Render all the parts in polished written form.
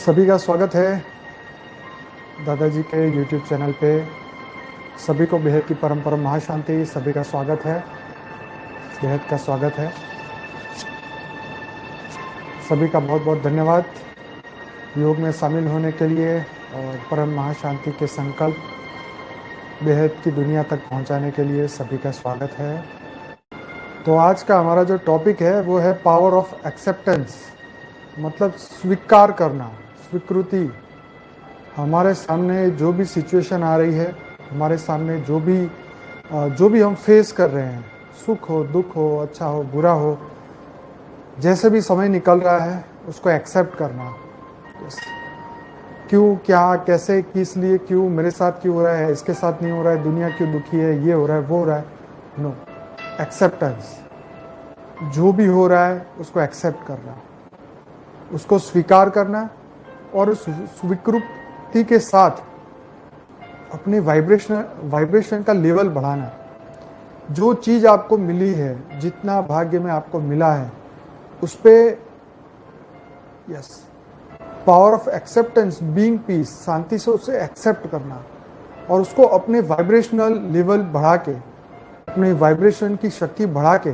सभी का स्वागत है दादाजी के YouTube चैनल पे। सभी को बेहद की परम परम महाशांति। सभी का स्वागत है, बेहद का स्वागत है। सभी का बहुत बहुत धन्यवाद योग में शामिल होने के लिए और परम महाशांति के संकल्प बेहद की दुनिया तक पहुंचाने के लिए सभी का स्वागत है। तो आज का हमारा जो टॉपिक है वो है पावर ऑफ एक्सेप्टेंस, मतलब स्वीकार करना, स्वीकृति। हमारे सामने जो भी सिचुएशन आ रही है, हमारे सामने जो भी हम फेस कर रहे हैं, सुख हो, दुख हो, अच्छा हो, बुरा हो, जैसे भी समय निकल रहा है उसको एक्सेप्ट करना। क्यों, क्या, कैसे, किस लिए, क्यों, मेरे साथ क्यों हो रहा है, इसके साथ नहीं हो रहा है, दुनिया क्यों दुखी है, ये हो रहा है, वो हो रहा है। No, acceptance. जो भी हो रहा है उसको एक्सेप्ट करना, उसको स्वीकार करना और उस स्वीकृति के साथ अपने वाइब्रेशन का लेवल बढ़ाना। जो चीज़ आपको मिली है, जितना भाग्य में आपको मिला है, उस पे yes, power of acceptance, being peace, शांति से उसे एक्सेप्ट करना और उसको अपने वाइब्रेशनल लेवल बढ़ा के, अपने वाइब्रेशन की शक्ति बढ़ा के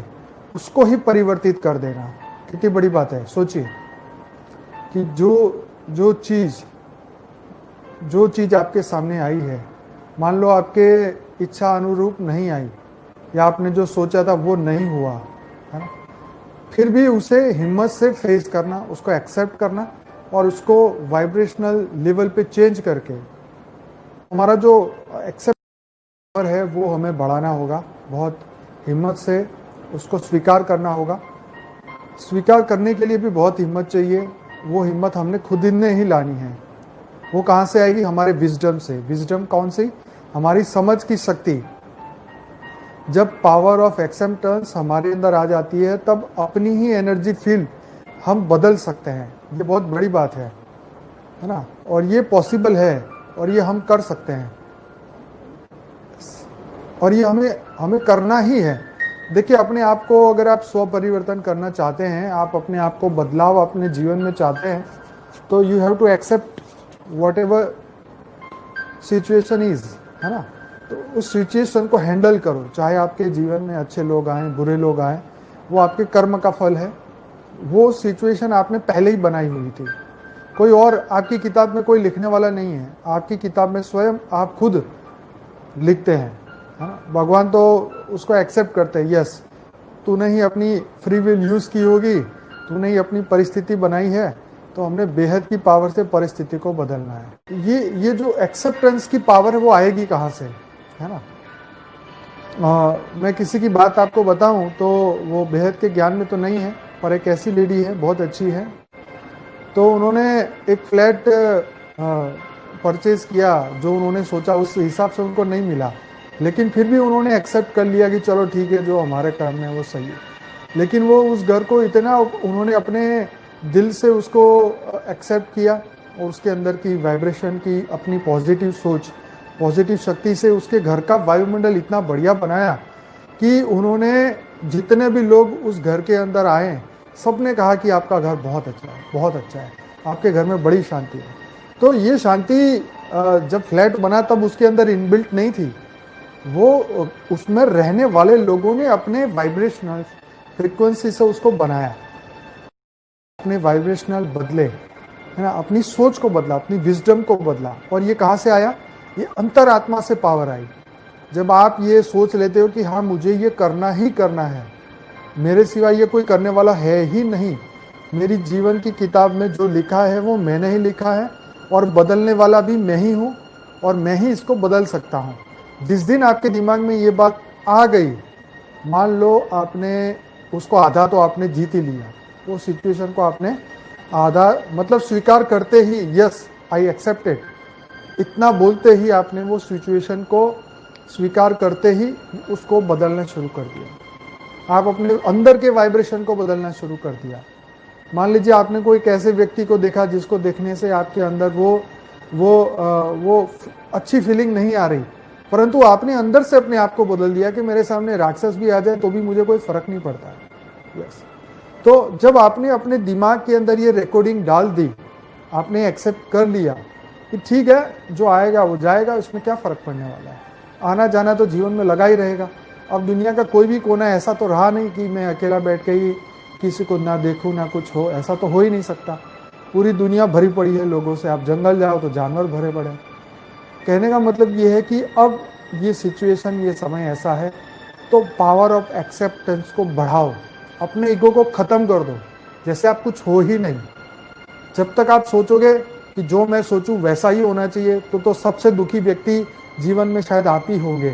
उसको ही परिवर्तित कर देना। कितनी बड़ी बात है। सोचिए कि जो चीज़ आपके सामने आई है, मान लो आपके इच्छा अनुरूप नहीं आई या आपने जो सोचा था वो नहीं हुआ, है ना, फिर भी उसे हिम्मत से फेस करना, उसको एक्सेप्ट करना और उसको वाइब्रेशनल लेवल पे चेंज करके हमारा जो एक्सेप्ट है वो हमें बढ़ाना होगा। बहुत हिम्मत से उसको स्वीकार करना होगा। स्वीकार करने के लिए भी बहुत हिम्मत चाहिए। वो हिम्मत हमने खुद ने ही लानी है। वो कहाँ से आएगी? हमारे विजडम से। विजडम कौन सी? हमारी समझ की शक्ति। जब पावर ऑफ एक्सेप्टेंस हमारे अंदर आ जाती है तब अपनी ही एनर्जी फील्ड हम बदल सकते हैं। ये बहुत बड़ी बात है ना, और ये पॉसिबल है और ये हम कर सकते हैं और ये हमें करना ही है। देखिए, अपने आप को अगर आप स्व परिवर्तन करना चाहते हैं, आप अपने आप को बदलाव अपने जीवन में चाहते हैं, तो you have to accept whatever situation is, है ना। तो उस सिचुएशन को हैंडल करो। चाहे आपके जीवन में अच्छे लोग आए, बुरे लोग आए, वो आपके कर्म का फल है। वो सिचुएशन आपने पहले ही बनाई हुई थी। कोई और आपकी किताब में कोई लिखने वाला नहीं है। आपकी किताब में स्वयं आप खुद लिखते हैं। भगवान तो उसको एक्सेप्ट करते हैं। यस, तूने ही अपनी फ्री विल यूज़ की होगी, तूने ही अपनी परिस्थिति बनाई है, तो हमने बेहद की पावर से परिस्थिति को बदलना है। ये जो एक्सेप्टेंस की पावर है वो आएगी कहाँ से, है ना। मैं किसी की बात आपको बताऊं तो वो बेहद के ज्ञान में तो नहीं है, पर एक ऐसी लेडी है, बहुत अच्छी है। तो उन्होंने एक फ्लैट परचेज किया, जो उन्होंने सोचा उस हिसाब से उनको नहीं मिला, लेकिन फिर भी उन्होंने एक्सेप्ट कर लिया कि चलो ठीक है, जो हमारे कर्म है वो सही है। लेकिन वो उस घर को इतना उन्होंने अपने दिल से उसको एक्सेप्ट किया और उसके अंदर की वाइब्रेशन की, अपनी पॉजिटिव सोच, पॉजिटिव शक्ति से उसके घर का वायुमंडल इतना बढ़िया बनाया कि उन्होंने, जितने भी लोग उस घर के अंदर आए, सबने कहा कि आपका घर बहुत अच्छा है, बहुत अच्छा है, आपके घर में बड़ी शांति है। तो ये शांति जब फ्लैट बना तब उसके अंदर इनबिल्ट नहीं थी, वो उसमें रहने वाले लोगों ने अपने वाइब्रेशनल फ्रीक्वेंसी से उसको बनाया, अपने वाइब्रेशनल बदले, है ना, अपनी सोच को बदला, अपनी विजडम को बदला। और ये कहाँ से आया? ये अंतरात्मा से पावर आई। जब आप ये सोच लेते हो कि हाँ, मुझे ये करना ही करना है, मेरे सिवा ये कोई करने वाला है ही नहीं, मेरी जीवन की किताब में जो लिखा है वो मैंने ही लिखा है और बदलने वाला भी मैं ही हूँ और मैं ही इसको बदल सकता हूँ। जिस दिन आपके दिमाग में ये बात आ गई, मान लो आपने उसको आधा तो आपने जीत ही लिया। वो सिचुएशन को आपने आधा, मतलब स्वीकार करते ही, यस आई एक्सेप्टेड, इतना बोलते ही आपने वो सिचुएशन को स्वीकार करते ही उसको बदलना शुरू कर दिया। आप अपने अंदर के वाइब्रेशन को बदलना शुरू कर दिया। मान लीजिए आपने कोई ऐसे व्यक्ति को देखा जिसको देखने से आपके अंदर वो अच्छी फीलिंग नहीं आ रही, परंतु आपने अंदर से अपने आप को बदल दिया कि मेरे सामने राक्षस भी आ जाए तो भी मुझे कोई फर्क नहीं पड़ता। यस, तो जब आपने अपने दिमाग के अंदर ये रिकॉर्डिंग डाल दी आपने एक्सेप्ट कर लिया कि ठीक है, जो आएगा वो जाएगा, उसमें क्या फ़र्क पड़ने वाला है, आना जाना तो जीवन में लगा ही रहेगा। अब दुनिया का कोई भी कोना ऐसा तो रहा नहीं कि मैं अकेला बैठ के ही किसी को ना देखूं ना कुछ हो, ऐसा तो हो ही नहीं सकता। पूरी दुनिया भरी पड़ी है लोगों से, आप जंगल जाओ तो जानवर भरे पड़े। कहने का मतलब ये है कि अब ये सिचुएशन, ये समय ऐसा है, तो पावर ऑफ एक्सेप्टेंस को बढ़ाओ, अपने ईगो को ख़त्म कर दो, जैसे आप कुछ हो ही नहीं। जब तक आप सोचोगे कि जो मैं सोचूं वैसा ही होना चाहिए, तो सबसे दुखी व्यक्ति जीवन में शायद आप ही होंगे,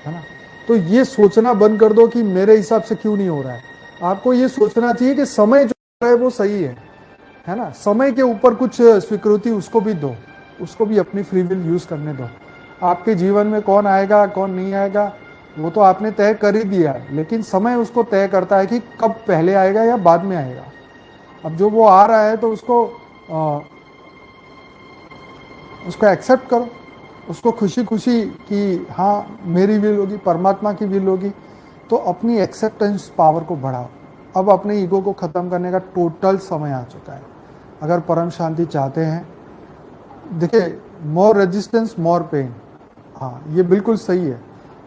है ना। तो ये सोचना बंद कर दो कि मेरे हिसाब से क्यों नहीं हो रहा है। आपको ये सोचना चाहिए कि समय जो है वो सही है ना। समय के ऊपर कुछ स्वीकृति उसको भी दो, उसको भी अपनी फ्री विल यूज करने दो। आपके जीवन में कौन आएगा कौन नहीं आएगा वो तो आपने तय कर ही दिया है, लेकिन समय उसको तय करता है कि कब पहले आएगा या बाद में आएगा। अब जो वो आ रहा है तो उसको एक्सेप्ट करो, उसको खुशी खुशी कि हाँ मेरी विल होगी, परमात्मा की विल होगी। तो अपनी एक्सेप्टेंस पावर को बढ़ाओ। अब अपने ईगो को ख़त्म करने का टोटल समय आ चुका है। अगर परम शांति चाहते हैं, देखिए, मोर रेजिस्टेंस मोर पेन, हाँ ये बिल्कुल सही है।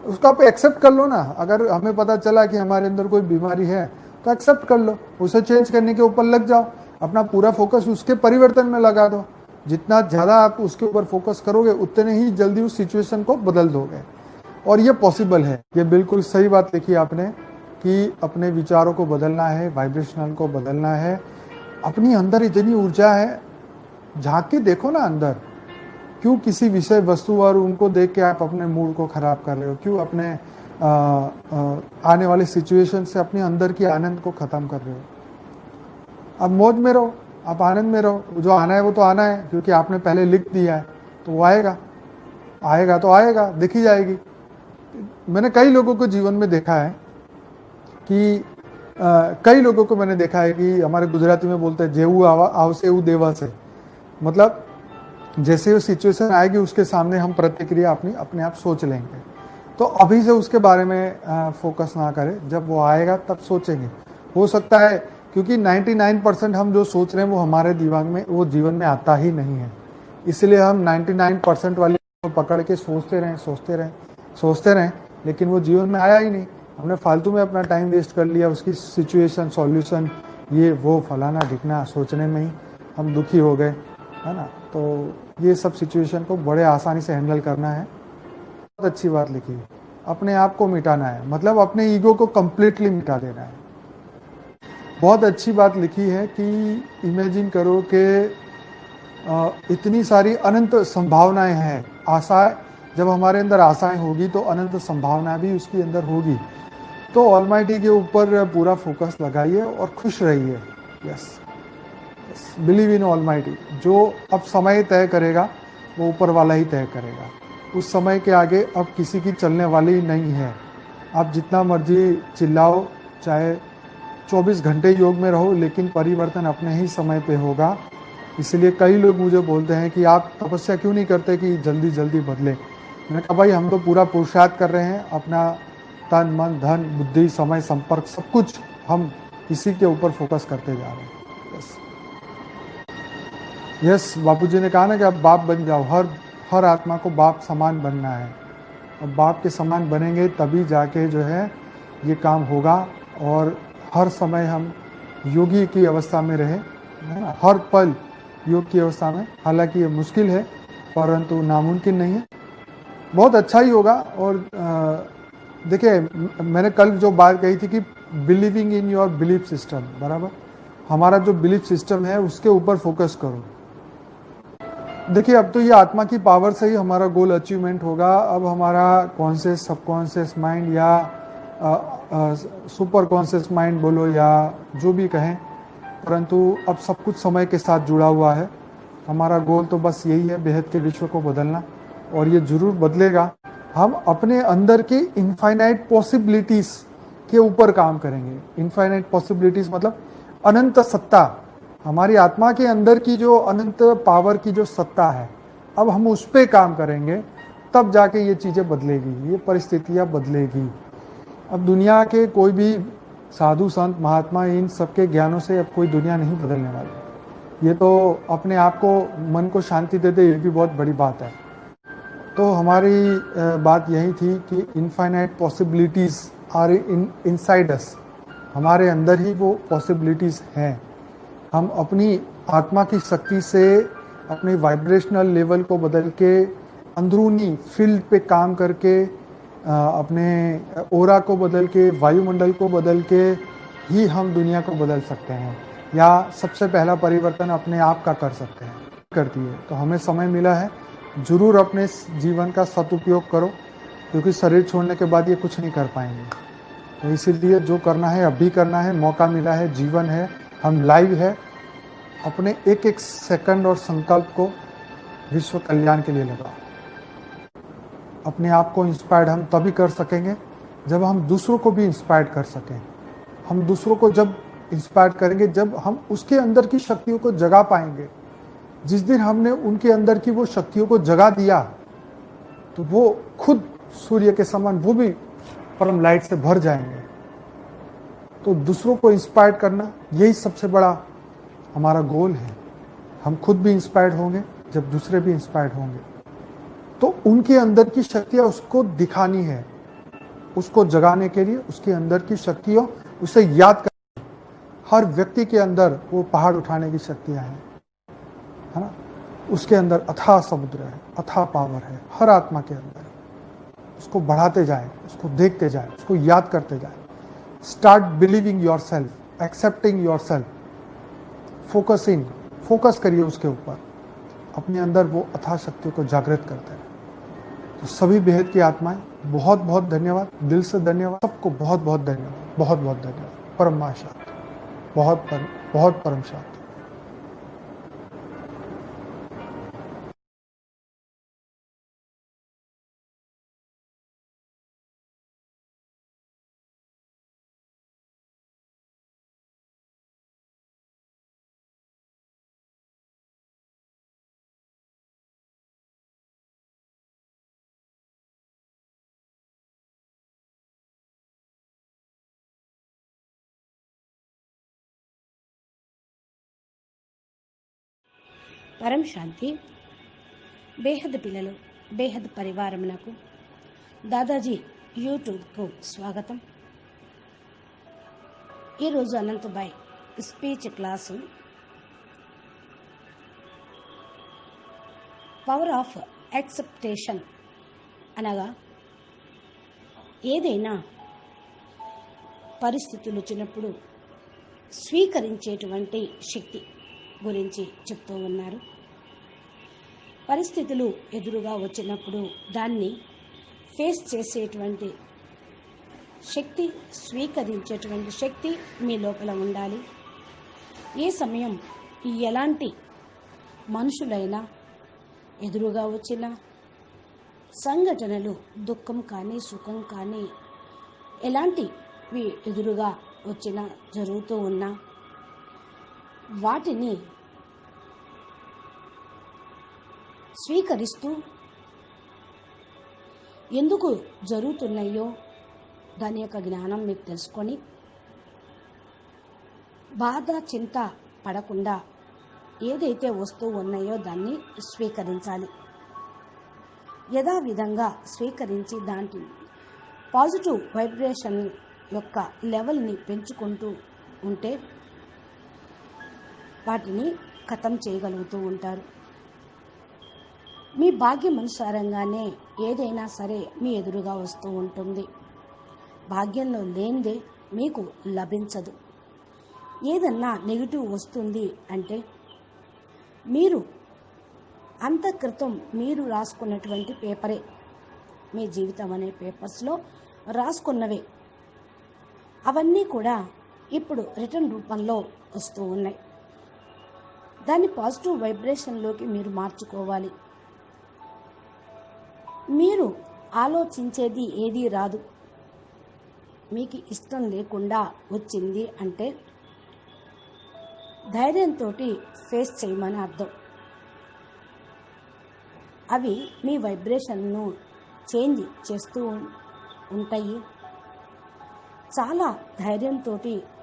उसको आप एक्सेप्ट कर लो ना। अगर हमें पता चला कि हमारे अंदर कोई बीमारी है तो एक्सेप्ट कर लो, उसे चेंज करने के ऊपर लग जाओ, अपना पूरा फोकस उसके परिवर्तन में लगा दो। जितना ज़्यादा आप उसके ऊपर फोकस करोगे उतने ही जल्दी उस सिचुएशन को बदल दोगे, और ये पॉसिबल है। ये बिल्कुल सही बात लिखी आपने कि अपने विचारों को बदलना है, वाइब्रेशनल को बदलना है। अपनी अंदर इतनी ऊर्जा है, झांक के देखो ना अंदर। क्यों किसी विषय वस्तु और उनको देख के आप अपने मूड को खराब कर रहे हो? क्यों अपने आने वाले सिचुएशन से अपने अंदर की आनंद को ख़त्म कर रहे हो? अब मौज में रहो, आप आनंद में रहो। जो आना है वो तो आना है, क्योंकि आपने पहले लिख दिया है, तो वो आएगा। आएगा तो आएगा, देखी जाएगी। मैंने कई लोगों को जीवन में देखा है कि कई लोगों को मैंने देखा है कि हमारे गुजराती में बोलते हैं जेऊ आवसे एवं देवा से, मतलब जैसे वो सिचुएशन आएगी उसके सामने हम प्रतिक्रिया अपने आप सोच लेंगे। तो अभी से उसके बारे में फोकस ना करें, जब वो आएगा तब सोचेंगे। हो सकता है क्योंकि 99% हम जो सोच रहे हैं वो हमारे दिमाग में, वो जीवन में आता ही नहीं है, इसलिए हम 99% वाली को पकड़ के सोचते रहें, लेकिन वो जीवन में आया ही नहीं। हमने फालतू में अपना टाइम वेस्ट कर लिया, उसकी सिचुएशन, सॉल्यूशन, ये वो फलाना ढिकना सोचने में ही हम दुखी हो गए, है ना। तो ये सब सिचुएशन को बड़े आसानी से हैंडल करना है। बहुत अच्छी बात लिखी है, अपने आप को मिटाना है, मतलब अपने ईगो को कंप्लीटली मिटा देना है। बहुत अच्छी बात लिखी है कि इमेजिन करो कि इतनी सारी अनंत संभावनाएं हैं। आशाएं, जब हमारे अंदर आशाएं होगी तो अनंत संभावना भी उसके अंदर होगी। तो ऑलमाइटी के ऊपर पूरा फोकस लगाइए और खुश रहिए। Yes, believe in almighty. जो अब समय तय करेगा वो ऊपर वाला ही तय करेगा। उस समय के आगे अब किसी की चलने वाली नहीं है। आप जितना मर्जी चिल्लाओ, चाहे 24 घंटे योग में रहो, लेकिन परिवर्तन अपने ही समय पे होगा। इसलिए कई लोग मुझे बोलते हैं कि आप तपस्या क्यों नहीं करते कि जल्दी जल्दी बदले। मैंने कहा भाई, हम तो पूरा पुरुषार्थ कर रहे हैं, अपना तन मन धन बुद्धि समय संपर्क सब कुछ हम इसी के ऊपर फोकस करते जा रहे हैं। यस, बापूजी ने कहा ना कि आप बाप बन जाओ। हर आत्मा को बाप समान बनना है, और बाप के समान बनेंगे तभी जाके जो है ये काम होगा। और हर समय हम योगी की अवस्था में रहे, है ना, हर पल योग की अवस्था में। हालांकि ये मुश्किल है, परंतु नामुमकिन नहीं है, बहुत अच्छा ही होगा। और देखिए, मैंने कल जो बात कही थी कि believing in your belief system, बराबर, हमारा जो बिलीफ सिस्टम है उसके ऊपर फोकस करो। देखिए, अब तो ये आत्मा की पावर से ही हमारा गोल अचीवमेंट होगा। अब हमारा कॉन्शियस, सबकॉन्शियस माइंड या सुपर कॉन्शियस माइंड बोलो या जो भी कहें, परंतु अब सब कुछ समय के साथ जुड़ा हुआ है। हमारा गोल तो बस यही है, बेहद के विश्व को बदलना, और ये जरूर बदलेगा। हम अपने अंदर की इनफाइनाइट पॉसिबिलिटीज के ऊपर काम करेंगे। इनफाइनाइट पॉसिबिलिटीज मतलब अनंत सत्ता, हमारी आत्मा के अंदर की जो अनंत पावर की जो सत्ता है, अब हम उस पर काम करेंगे, तब जाके ये चीज़ें बदलेगी, ये परिस्थितियाँ बदलेगी। अब दुनिया के कोई भी साधु संत महात्मा, इन सबके ज्ञानों से अब कोई दुनिया नहीं बदलने वाली। ये तो अपने आप को, मन को शांति दे दे, ये भी बहुत बड़ी बात है। तो हमारी बात यही थी कि infinite possibilities are inside us, हमारे अंदर ही वो पॉसिबिलिटीज़ हैं। हम अपनी आत्मा की शक्ति से अपने वाइब्रेशनल लेवल को बदल के, अंदरूनी फील्ड पे काम करके, अपने ओरा को बदल के, वायुमंडल को बदल के ही हम दुनिया को बदल सकते हैं, या सबसे पहला परिवर्तन अपने आप का कर सकते हैं। करती है तो हमें समय मिला है, जरूर अपने जीवन का सदुपयोग करो, क्योंकि शरीर छोड़ने के बाद ये कुछ नहीं कर पाएंगे। तो इसीलिए जो करना है अभी करना है, मौका मिला है, जीवन है, हम लाइव है, अपने एक एक सेकंड और संकल्प को विश्व कल्याण के लिए लगाओ। अपने आप को इंस्पायर्ड हम तभी कर सकेंगे जब हम दूसरों को भी इंस्पायर्ड कर सकें। हम दूसरों को जब इंस्पायर करेंगे, जब हम उसके अंदर की शक्तियों को जगा पाएंगे। जिस दिन हमने उनके अंदर की वो शक्तियों को जगा दिया, तो वो खुद सूर्य के समान वो भी परम लाइट से भर जाएंगे। तो दूसरों को इंस्पायर करना, यही सबसे बड़ा हमारा गोल है। हम खुद भी इंस्पायर्ड होंगे जब दूसरे भी इंस्पायर्ड होंगे, तो उनके अंदर की शक्तियां उसको दिखानी है, उसको जगाने के लिए उसके अंदर की शक्तियों, उसे याद कर। हर व्यक्ति के अंदर वो पहाड़ उठाने की शक्तियां हैं, है ना। उसके अंदर अथाह समुद्र है, अथाह पावर है हर आत्मा के अंदर। उसको बढ़ाते जाए, उसको देखते जाए, उसको याद करते जाए। Start believing your self, accepting your self, focusing, focus करिए उसके ऊपर, अपने अंदर वो अथाह शक्तियों को जागृत करते हैं। तो सभी बेहद की आत्माएं, बहुत बहुत धन्यवाद, दिल से धन्यवाद सबको, बहुत बहुत धन्यवाद, बहुत बहुत धन्यवाद। परम महाशांति, बहुत परम शांति। పరం శాంతి. బేహద్ పిల్లలు, బేహద్ పరివారమునకు దాదాజీ యూట్యూబ్కు స్వాగతం. ఈరోజు Anantbhai speech class power of acceptation అనగా ఏదైనా పరిస్థితులు వచ్చినప్పుడు స్వీకరించేటువంటి శక్తి గురించి చెప్తూ ఉన్నారు. పరిస్థితులు ఎదురుగా వచ్చినప్పుడు దాన్ని ఫేస్ చేసేటువంటి శక్తి, స్వీకరించేటువంటి శక్తి మీ లోపల ఉండాలి. ఏ సమయం ఎలాంటి మనుషులైనా ఎదురుగా వచ్చిన సంఘటనలు, దుఃఖం కానీ సుఖం కానీ ఎలాంటివి ఎదురుగా వచ్చినా, జరుగుతూ ఉన్నా వాటిని స్వీకరిస్తూ ఎందుకు జరుగుతున్నాయో దాని యొక్క జ్ఞానం మీకు తెలుసుకొని బాధ, చింత పడకుండా ఏదైతే వస్తూ ఉన్నాయో దాన్ని స్వీకరించాలి. యథావిధంగా స్వీకరించి దాంట్లో పాజిటివ్ వైబ్రేషన్ యొక్క లెవెల్ని పెంచుకుంటూ ఉంటే వాటిని ఖతం చేయగలుగుతూ ఉంటారు. మీ భాగ్యం అనుసారంగానే ఏదైనా సరే మీ ఎదురుగా వస్తూ ఉంటుంది. భాగ్యంలో లేనిదే మీకు లభించదు. ఏదన్నా నెగిటివ్ వస్తుంది అంటే మీరు అంత క్రితం మీరు రాసుకున్నటువంటి పేపరే, మీ జీవితం అనే పేపర్స్లో రాసుకున్నవే, అవన్నీ కూడా ఇప్పుడు రిటర్న్ రూపంలో వస్తూ ఉన్నాయి. దాన్ని పాజిటివ్ వైబ్రేషన్లోకి మీరు మార్చుకోవాలి. మీరు ఆలోచించేది ఏదీ రాదు. మీకు ఇష్టం లేకుండా వచ్చింది అంటే ధైర్యంతో ఫేస్ చేయమని అర్థం. అవి మీ వైబ్రేషన్ను చేంజ్ చేస్తూ ఉంటాయి. చాలా ధైర్యంతో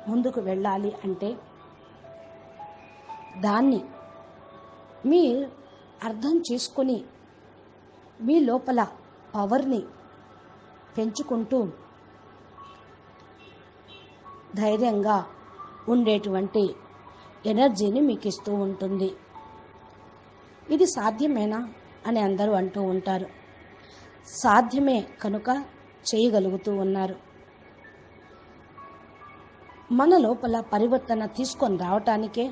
ముందుకు వెళ్ళాలి అంటే దాన్ని మీరు అర్థం చేసుకొని మీ లోపల పవర్ని పెంచుకుంటూ ధైర్యంగా ఉండేటువంటి ఎనర్జీని మీకు ఇస్తూ ఉంటుంది. ఇది సాధ్యమేనా అని అందరూ అంటూ ఉంటారు. సాధ్యమే కనుక చేయగలుగుతూ ఉన్నారు. మన లోపల పరివర్తన తీసుకొని రావటానికే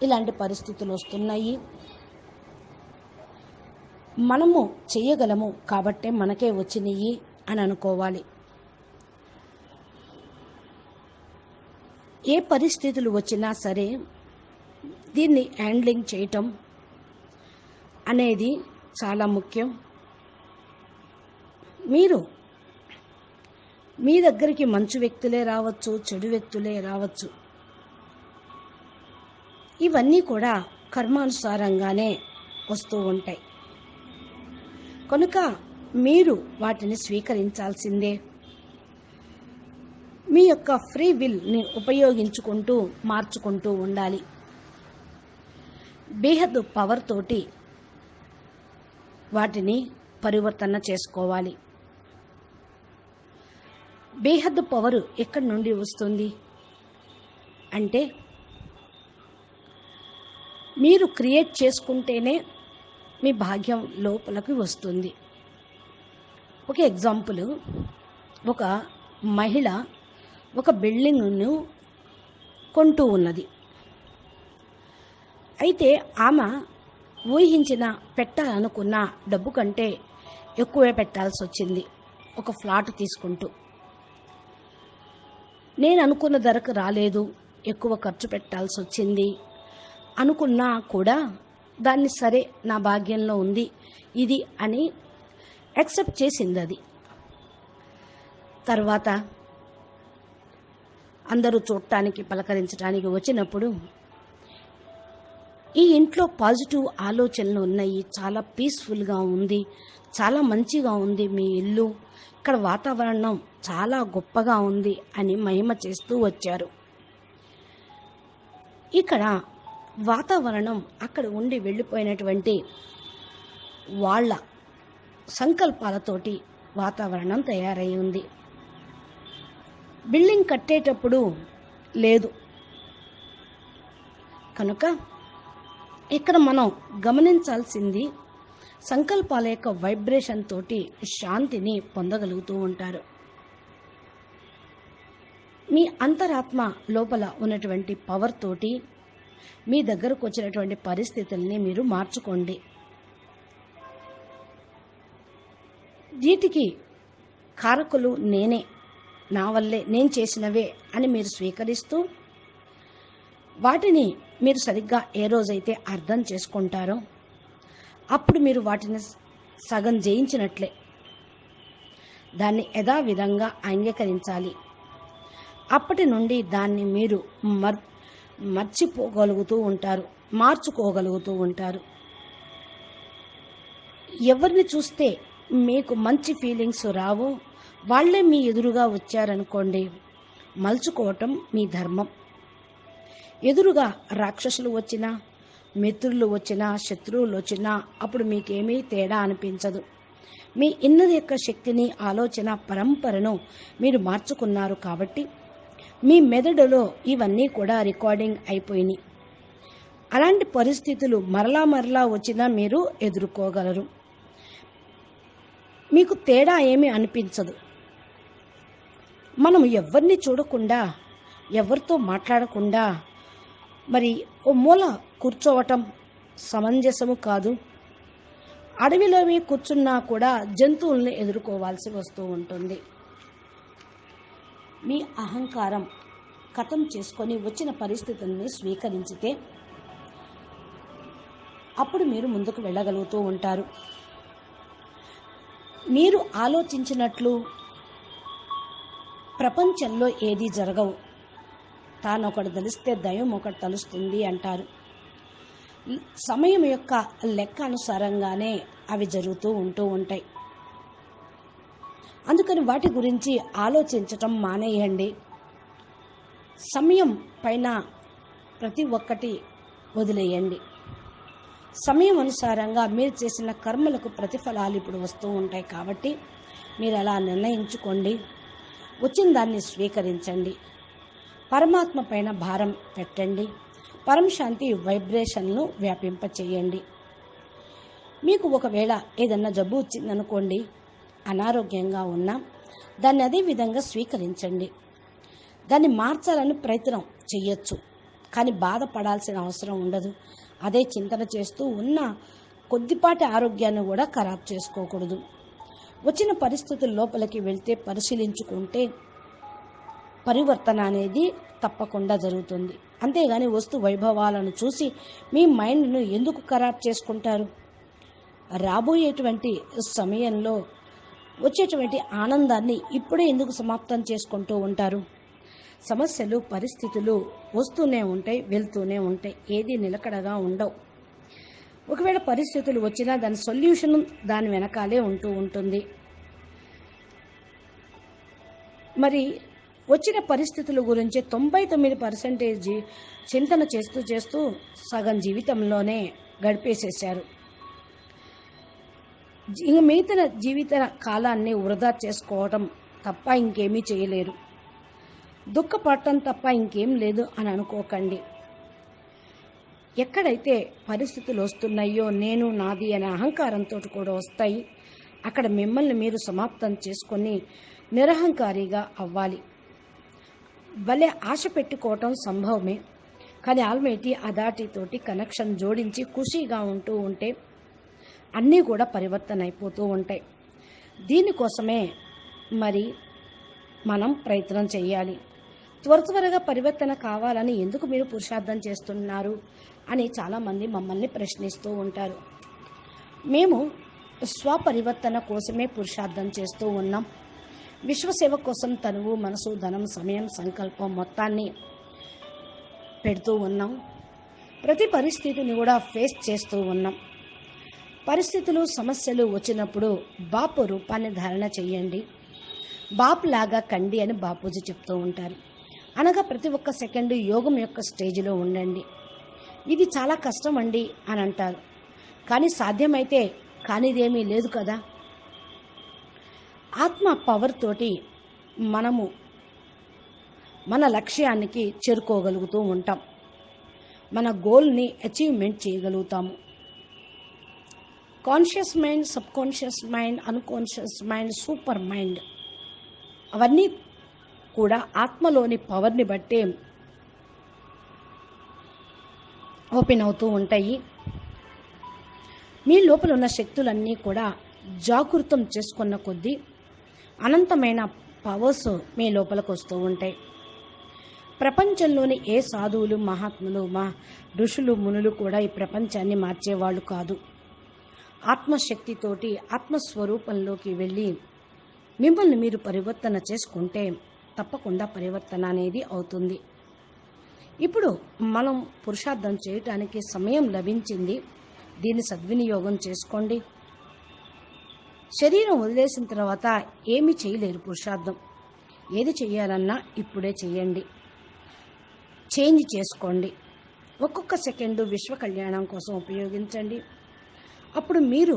ఇలాంటి పరిస్థితులు వస్తున్నాయి. మనము చేయగలము కాబట్టే మనకే వచ్చినాయి అని అనుకోవాలి. ఏ పరిస్థితులు వచ్చినా సరే దీన్ని హ్యాండ్లింగ్ చేయటం అనేది చాలా ముఖ్యం. మీరు మీ దగ్గరికి మంచి వ్యక్తులే రావచ్చు, చెడు వ్యక్తులే రావచ్చు. ఇవన్నీ కూడా కర్మానుసారంగానే వస్తూ ఉంటాయి. కనుక మీరు వాటిని స్వీకరించాల్సిందే. మీ యొక్క ఫ్రీ విల్ని ఉపయోగించుకుంటూ మార్చుకుంటూ ఉండాలి. బేహద్దు పవర్ తోటి వాటిని పరివర్తన చేసుకోవాలి. బేహద్దు పవర్ ఎక్కడి నుండి వస్తుంది అంటే మీరు క్రియేట్ చేసుకుంటేనే మీ భాగ్యం లోపలికి వస్తుంది. ఒక ఎగ్జాంపుల్, ఒక మహిళ ఒక బిల్డింగ్ను కొంటూ ఉన్నది. అయితే ఆమె ఊహించిన పెట్టాలనుకున్న డబ్బు కంటే ఎక్కువే పెట్టాల్సి వచ్చింది. ఒక ఫ్లాట్ తీసుకుంటూ నేను అనుకున్న ధరకు రాలేదు, ఎక్కువ ఖర్చు పెట్టాల్సి వచ్చింది అనుకున్నా కూడా దాన్ని సరే నా భాగ్యంలో ఉంది ఇది అని యాక్సెప్ట్ చేసింది. అది తర్వాత అందరూ చూడటానికి పలకరించడానికి వచ్చినప్పుడు ఈ ఇంట్లో పాజిటివ్ ఆలోచనలు ఉన్నాయి, చాలా పీస్ఫుల్గా ఉంది, చాలా మంచిగా ఉంది మీ ఇల్లు, ఇక్కడ వాతావరణం చాలా గొప్పగా ఉంది అని మహిమ చేస్తూ వచ్చారు. ఇక్కడ వాతావరణం అక్కడ ఉండి వెళ్ళిపోయినటువంటి వాళ్ళ సంకల్పాలతోటి వాతావరణం తయారై ఉంది. బిల్డింగ్ కట్టేటప్పుడు లేదు. కనుక ఇక్కడ మనం గమనించాల్సింది సంకల్పాల యొక్క వైబ్రేషన్ తోటి శాంతిని పొందగలుగుతూ ఉంటారు. మీ అంతరాత్మ లోపల ఉన్నటువంటి పవర్ తోటి మీ దగ్గరకు వచ్చినటువంటి పరిస్థితుల్ని మీరు మార్చుకోండి. వీటికి కారకులు నేనే, నా వల్లే, నేను చేసినవే అని మీరు స్వీకరిస్తూ వాటిని మీరు సరిగ్గా ఏ రోజైతే అర్థం చేసుకుంటారో అప్పుడు మీరు వాటిని సగం జయించినట్లే. దాన్ని యథావిధంగా అంగీకరించాలి. అప్పటి నుండి దాన్ని మీరు మర్చిపోగలుగుతూ ఉంటారు, మార్చుకోగలుగుతూ ఉంటారు. ఎవరిని చూస్తే మీకు మంచి ఫీలింగ్స్ రావో వాళ్ళే మీ ఎదురుగా వచ్చారనుకోండి, మలుచుకోవటం మీ ధర్మం. ఎదురుగా రాక్షసులు వచ్చినా, మిత్రులు వచ్చినా, శత్రువులు వచ్చినా అప్పుడు మీకేమీ తేడా అనిపించదు. మీ ఇన్నర్ యొక్క శక్తిని, ఆలోచన పరంపరను మీరు మార్చుకున్నారు కాబట్టి మీ మెదడులో ఇవన్నీ కూడా రికార్డింగ్ అయిపోయినాయి. అలాంటి పరిస్థితులు మరలా మరలా వచ్చినా మీరు ఎదుర్కోగలరు. మీకు తేడా ఏమీ అనిపించదు. మనం ఎవరిని చూడకుండా, ఎవరితో మాట్లాడకుండా మరి ఓ మూల కూర్చోవటం సమంజసము కాదు. అడవిలో కూర్చున్నా కూడా జంతువుల్ని ఎదుర్కోవాల్సి వస్తూ ఉంటుంది. మీ అహంకారం ఖతం చేసుకొని వచ్చిన పరిస్థితుల్ని స్వీకరించితే అప్పుడు మీరు ముందుకు వెళ్ళగలుగుతూ ఉంటారు. మీరు ఆలోచించినట్లు ప్రపంచంలో ఏది జరగవు. తానొకటి తలిస్తే దైవం ఒకటి తలుస్తుంది అంటారు. సమయం యొక్క లెక్క అనుసారంగానే అవి జరుగుతూ ఉంటూ ఉంటాయి. అందుకని వాటి గురించి ఆలోచించటం మానేయండి. సమయం పైన ప్రతి ఒక్కటి వదిలేయండి. సమయం అనుసారంగా మీరు చేసిన కర్మలకు ప్రతిఫలాలు ఇప్పుడు వస్తూ ఉంటాయి కాబట్టి మీరు అలా నిర్ణయించుకోండి. వచ్చిన దాన్ని స్వీకరించండి. పరమాత్మ పైన భారం పెట్టండి. పరమశాంతి వైబ్రేషన్ను వ్యాపింపచేయండి. మీకు ఒకవేళ ఏదన్నా జబ్బు వచ్చిందనుకోండి, అనారోగ్యంగా ఉన్నా దాన్ని అదే విధంగా స్వీకరించండి. దాన్ని మార్చాలని ప్రయత్నం చెయ్యొచ్చు, కానీ బాధపడాల్సిన అవసరం ఉండదు. అదే చింతన చేస్తూ ఉన్న కొద్దిపాటి ఆరోగ్యాన్ని కూడా ఖరాబ్ చేసుకోకూడదు. వచ్చిన పరిస్థితుల లోపలికి వెళ్తే పరిశీలించుకుంటే పరివర్తన అనేది తప్పకుండా జరుగుతుంది. అంతేగాని వస్తు వైభవాలను చూసి మీ మైండ్ను ఎందుకు ఖరాబ్ చేసుకుంటారు? రాబోయేటువంటి సమయంలో వచ్చేటువంటి ఆనందాన్ని ఇప్పుడే ఎందుకు సమాప్తం చేసుకుంటూ ఉంటారు? సమస్యలు, పరిస్థితులు వస్తూనే ఉంటాయి, వెళ్తూనే ఉంటాయి. ఏది నిలకడగా ఉండవు. ఒకవేళ పరిస్థితులు వచ్చినా దాని సొల్యూషన్ దాని వెనకాలే ఉంటూ ఉంటుంది. మరి వచ్చిన పరిస్థితుల గురించి 99% చింతన చేస్తూ సగం జీవితంలోనే గడిపేసేశారు. ఇంక మిగతా జీవిత కాలాన్ని వృధా చేసుకోవటం తప్ప ఇంకేమీ చేయలేరు. దుఃఖపడటం తప్ప ఇంకేం లేదు అని అనుకోకండి. ఎక్కడైతే పరిస్థితులు వస్తున్నాయో నేను నాది అనే అహంకారంతో కూడా వస్తాయి. అక్కడ మిమ్మల్ని మీరు సమాప్తం చేసుకొని నిరహంకారిగా అవ్వాలి. భలే ఆశ పెట్టుకోవటం సంభవమే, కానీ ఆల్మైటీ అథారిటీతోటి కనెక్షన్ జోడించి ఖుషీగా ఉంటూ ఉంటే అన్నీ కూడా పరివర్తన అయిపోతూ ఉంటాయి. దీనికోసమే మరి మనం ప్రయత్నం చేయాలి. త్వరగా పరివర్తన కావాలని ఎందుకు మీరు పురుషార్థం చేస్తున్నారు అని చాలామంది మమ్మల్ని ప్రశ్నిస్తూ ఉంటారు. మేము స్వపరివర్తన కోసమే పురుషార్థం చేస్తూ ఉన్నాం. విశ్వసేవ కోసం తనువు, మనసు, ధనం, సమయం, సంకల్పం మొత్తాన్ని పెడుతూ ఉన్నాం. ప్రతి పరిస్థితిని కూడా ఫేస్ చేస్తూ ఉన్నాం. పరిస్థితులు, సమస్యలు వచ్చినప్పుడు బాపు రూపాన్ని ధారణ చేయండి. బాపు లాగా కండి అని బాపూజీ చెప్తూ ఉంటారు. అనగా ప్రతి ఒక్క సెకండు యోగం యొక్క స్టేజ్లో ఉండండి. ఇది చాలా కష్టం అండి అని అంటారు, కానీ సాధ్యమైతే కానిదేమీ లేదు కదా. ఆత్మ పవర్ తోటి మనము మన లక్ష్యానికి చేరుకోగలుగుతూ ఉంటాం. మన గోల్ని అచీవ్మెంట్ చేయగలుగుతాము. Conscious mind, sub conscious mind, unconscious mind, super mind అవన్నీ కూడా ఆత్మలోని పవర్ని బట్టే ఓపెన్ అవుతూ ఉంటాయి. మీ లోపల ఉన్న శక్తులన్నీ కూడా జాగృతం చేసుకున్న కొద్దీ అనంతమైన పవర్స్ మీ లోపలికి వస్తూ ఉంటాయి. ప్రపంచంలోని ఏ సాధువులు, మహాత్ములు, ఋషులు, మునులు కూడా ఈ ప్రపంచాన్ని మార్చేవాళ్ళు కాదు. ఆత్మశక్తితోటి ఆత్మస్వరూపంలోకి వెళ్ళి మిమ్మల్ని మీరు పరివర్తన చేసుకుంటే తప్పకుండా పరివర్తన అనేది అవుతుంది. ఇప్పుడు మనం పురుషార్థం చేయటానికి సమయం లభించింది. దీన్ని సద్వినియోగం చేసుకోండి. శరీరం వదిలేసిన తర్వాత ఏమీ చేయలేరు. పురుషార్థం ఏది చేయాలన్నా ఇప్పుడే చేయండి. చేంజ్ చేసుకోండి. ఒక్కొక్క సెకండు విశ్వ కళ్యాణం కోసం ఉపయోగించండి. అప్పుడు మీరు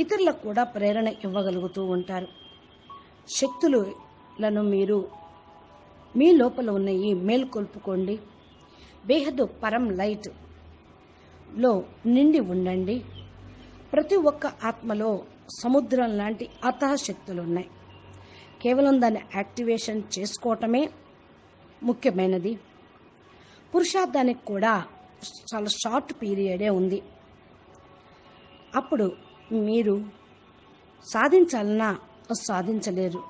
ఇతరులకు కూడా ప్రేరణ ఇవ్వగలుగుతూ ఉంటారు. శక్తులను మీరు మీ లోపల ఉన్నవి మేల్కొల్పుకోండి. బేహద్దు పరం లైట్లో నిండి ఉండండి. ప్రతి ఒక్క ఆత్మలో సముద్రం లాంటి అతః శక్తులు ఉన్నాయి. కేవలం దాన్ని యాక్టివేషన్ చేసుకోవటమే ముఖ్యమైనది. పురుషార్థానికి కూడా చాలా షార్ట్ పీరియడే ఉంది. అప్పుడు మీరు సాధించాలన్నా సాధించలేరు.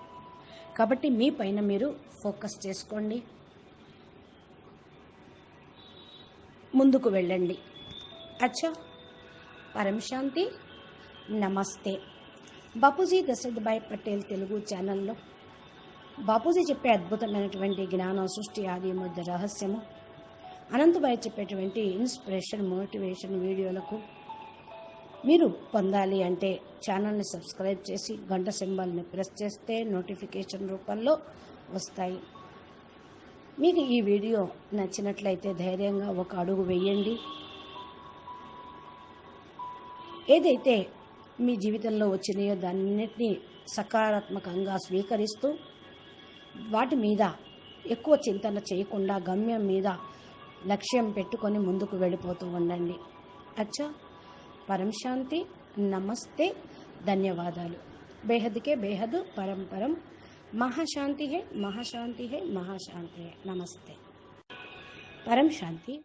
కాబట్టి మీ పైన మీరు ఫోకస్ చేసుకోండి, ముందుకు వెళ్ళండి. అచ్చా, పరం శాంతి. నమస్తే. బాపూజీ దశరథభాయ్ పటేల్ తెలుగు ఛానల్లో బాపూజీ చెప్పే అద్భుతమైనటువంటి జ్ఞానం, సృష్టి ఆది మధ్య రహస్యము, అనంతభాయ్ చెప్పేటువంటి ఇన్స్పిరేషన్, మోటివేషన్ వీడియోలకు మీరు పొందాలి అంటే ఛానల్ని సబ్స్క్రైబ్ చేసి గంట సింబల్ని ప్రెస్ చేస్తే నోటిఫికేషన్ రూపంలో వస్తాయి. మీకు ఈ వీడియో నచ్చినట్లయితే ధైర్యంగా ఒక అడుగు వేయండి. ఏదైతే మీ జీవితంలో వచ్చినాయో దాన్నిటినీ సకారాత్మకంగా స్వీకరిస్తూ వాటి మీద ఎక్కువ చింతన చేయకుండా గమ్యం మీద లక్ష్యం పెట్టుకొని ముందుకు వెళ్ళిపోతూ ఉండండి. అచ్చా, పరం శాంతి. నమస్తే, ధన్యవాదాలు. బేహద్కే బేహద్ పరం పరం. మహాశాంతి హై, మహాశాంతి హై, మహాశాంతి హై. నమస్తే. పరం శాంతి.